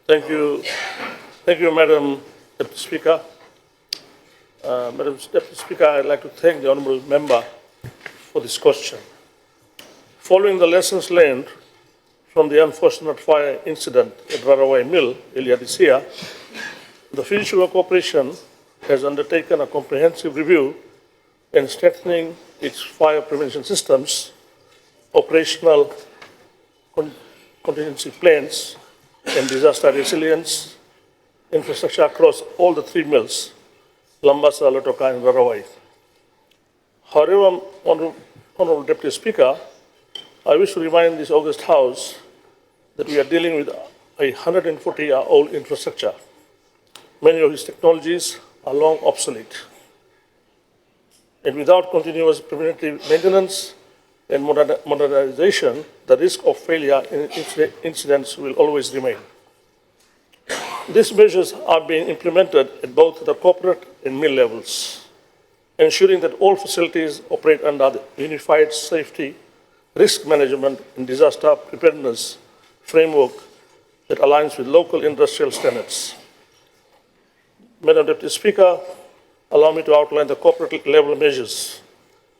Thank you. Thank you, Madam Deputy Speaker. Madam Deputy Speaker, I'd like to thank the Honourable Member for this question. Following the lessons learned from the unfortunate fire incident at Rarawai Mill earlier this year, the Fiji Sugar Corporation has undertaken a comprehensive review and strengthening its fire prevention systems, operational contingency plans, and disaster resilience infrastructure across all the three mills, Lambasa, Lotoka, and Rarawai. However, Honourable Deputy Speaker, I wish to remind this August House that we are dealing with a 140-year-old infrastructure. Many of its technologies are long obsolete. And without continuous preventative maintenance and modernization, the risk of failure in incidents will always remain. These measures are being implemented at both the corporate and mill levels, ensuring that all facilities operate under the unified safety, risk management, and disaster preparedness framework that aligns with local industrial standards. Madam Deputy Speaker, allow me to outline the corporate level measures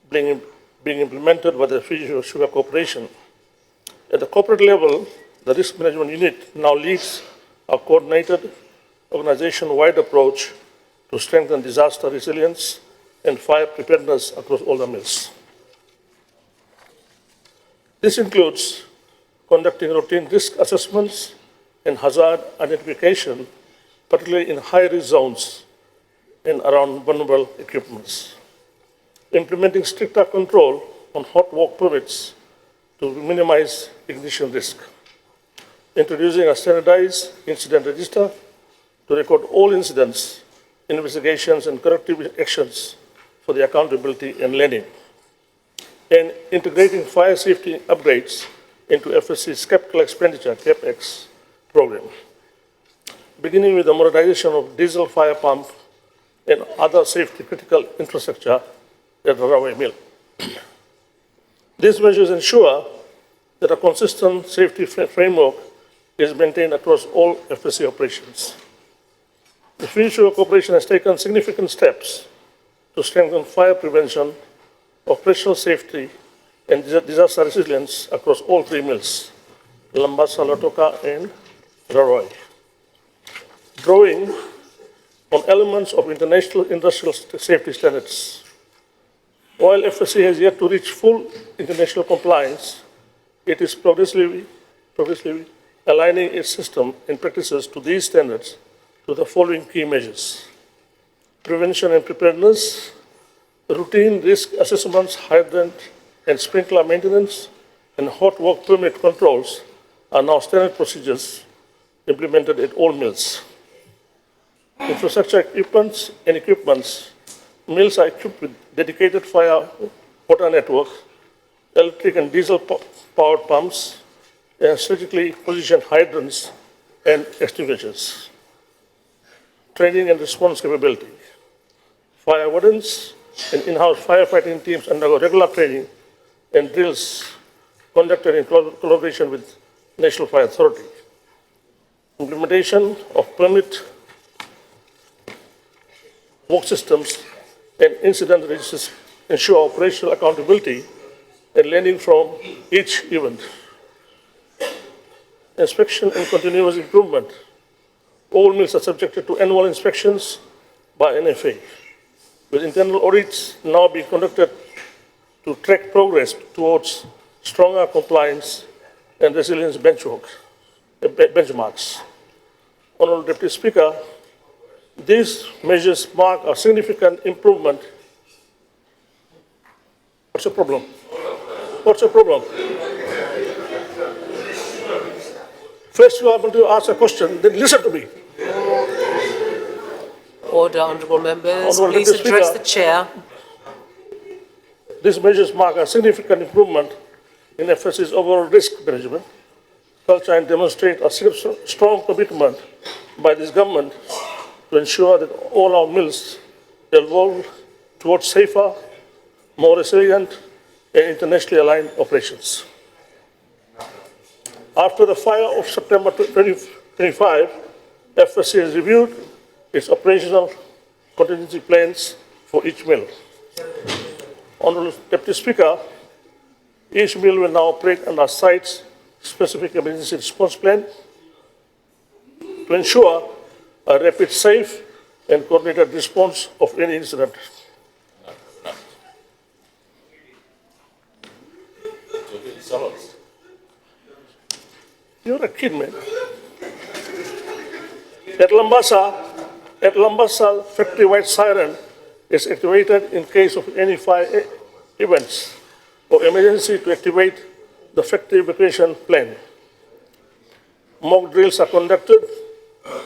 being implemented by the Fiji Sugar Corporation. At the corporate level, the risk management unit now leads a coordinated organization-wide approach to strengthen disaster resilience and fire preparedness across all the mills. This includes conducting routine risk assessments and hazard identification, particularly in high-risk zones and around vulnerable equipments. Implementing stricter control on hot work permits to minimize ignition risk. Introducing a standardized incident register to record all incidents, investigations, and corrective actions for the accountability and learning. And integrating fire safety upgrades into FSC's capital expenditure, CapEx, program. Beginning with the modernization of diesel fire pump and other safety critical infrastructure at the Rarawai Mill. These measures ensure that a consistent safety framework is maintained across all FSC operations. The Fiji Sugar Corporation has taken significant steps to strengthen fire prevention, operational safety, and disaster resilience across all three mills, Lambasa, Lotoka, and Rarawai. Drawing on elements of international industrial safety standards. While FSC has yet to reach full international compliance, it is progressively aligning its system and practices to these standards to the following key measures. Prevention and preparedness, routine risk assessments, hydrant and sprinkler maintenance, and hot work permit controls are now standard procedures implemented at all mills. Infrastructure equipments, mills are equipped with dedicated fire water network, electric and diesel powered pumps, and strategically positioned hydrants and extinguishers. Training and response capability. Fire wardens and in-house firefighting teams undergo regular training and drills conducted in collaboration with National Fire Authority. Implementation of permit work systems and incident registers ensure operational accountability and learning from each event. Inspection and continuous improvement. All mills are subjected to annual inspections by NFA, with internal audits now being conducted to track progress towards stronger compliance and resilience benchmarks. Honourable Deputy Speaker, these measures mark a significant improvement. What's the problem? What's the problem? First, you are going to ask a question, then listen to me. Order, honourable members. Honourable Please Deputy address Speaker, the chair. These measures mark a significant improvement in FSC's overall risk management culture and demonstrate a strong commitment by this government to ensure that all our mills evolve towards safer, more resilient, and internationally aligned operations. After the fire of September 25, FSC has reviewed its operational contingency plans for each mill. Honourable Deputy Speaker, each mill will now operate under site-specific emergency response plan to ensure a rapid, safe, and coordinated response of any incident. You're a kid, man. At Lambasa, factory-wide siren is activated in case of any fire events or emergency to activate the factory evacuation plan. Mock drills are conducted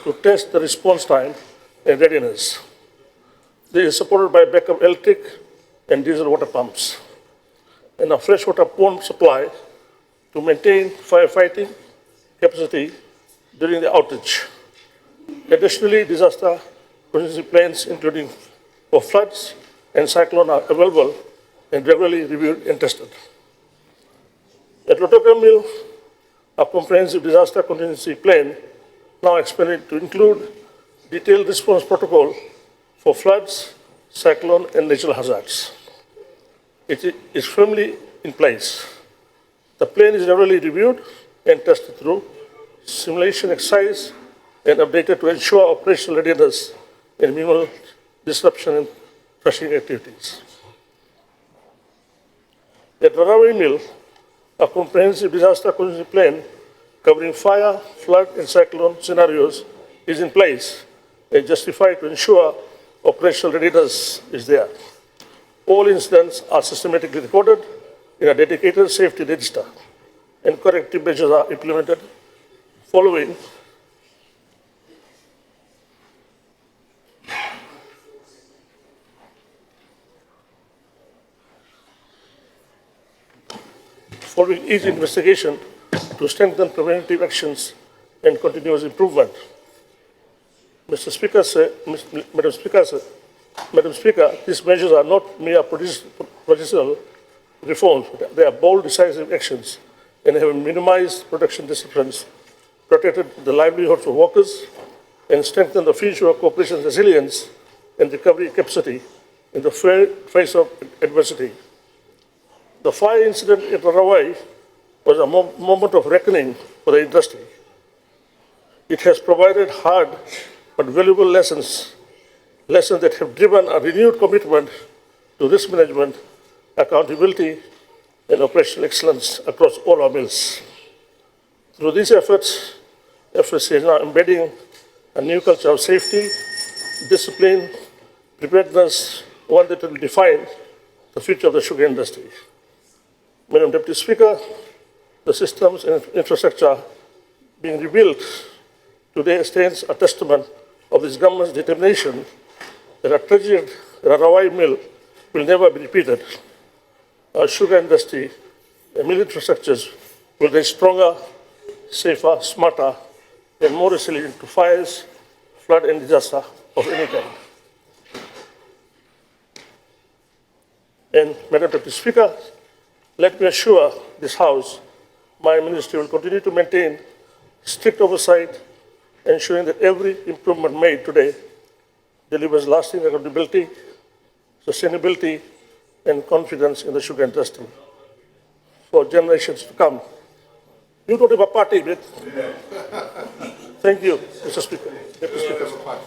to test the response time and readiness. This is supported by backup electric and diesel water pumps and a freshwater pond supply to maintain firefighting capacity during the outage. Additionally, disaster contingency plans, including for floods and cyclone, are available and regularly reviewed and tested. At Lotoka Mill, a comprehensive disaster contingency plan now expanded to include detailed response protocol for floods, cyclone, and natural hazards. It is firmly in place. The plan is regularly reviewed and tested through simulation exercise and updated to ensure operational readiness and minimal disruption in flushing activities. At Raraway Mill, a comprehensive disaster contingency plan covering fire, flood, and cyclone scenarios is in place and justified to ensure operational readiness is there. All incidents are systematically recorded in a dedicated safety register, and corrective measures are implemented following each investigation to strengthen preventive actions and continuous improvement. Madam Speaker, these measures are not mere procedural reforms. They are bold, decisive actions and have minimized production disruptions, protected the livelihoods of workers, and strengthened the Fiji Sugar Corporation's resilience and recovery capacity in the face of adversity. The fire incident at Raraway was a moment of reckoning for the industry. It has provided hard but valuable lessons that have driven a renewed commitment to risk management, accountability, and operational excellence across all our mills. Through these efforts, FSC is now embedding a new culture of safety, discipline, preparedness, one that will define the future of the sugar industry. Madam Deputy Speaker, the systems and infrastructure being rebuilt today stands a testament of this government's determination that a tragedy at Raraway Mill will never be repeated. Our sugar industry and mill infrastructures will be stronger, safer, smarter, and more resilient to fires, flood, and disaster of any kind. And Madam Deputy Speaker, let me assure this House, my ministry will continue to maintain strict oversight, ensuring that every improvement made today delivers lasting accountability, sustainability, and confidence in the sugar industry for generations to come. You don't have a party, mate. Thank you, Mr. Speaker. Deputy Speaker.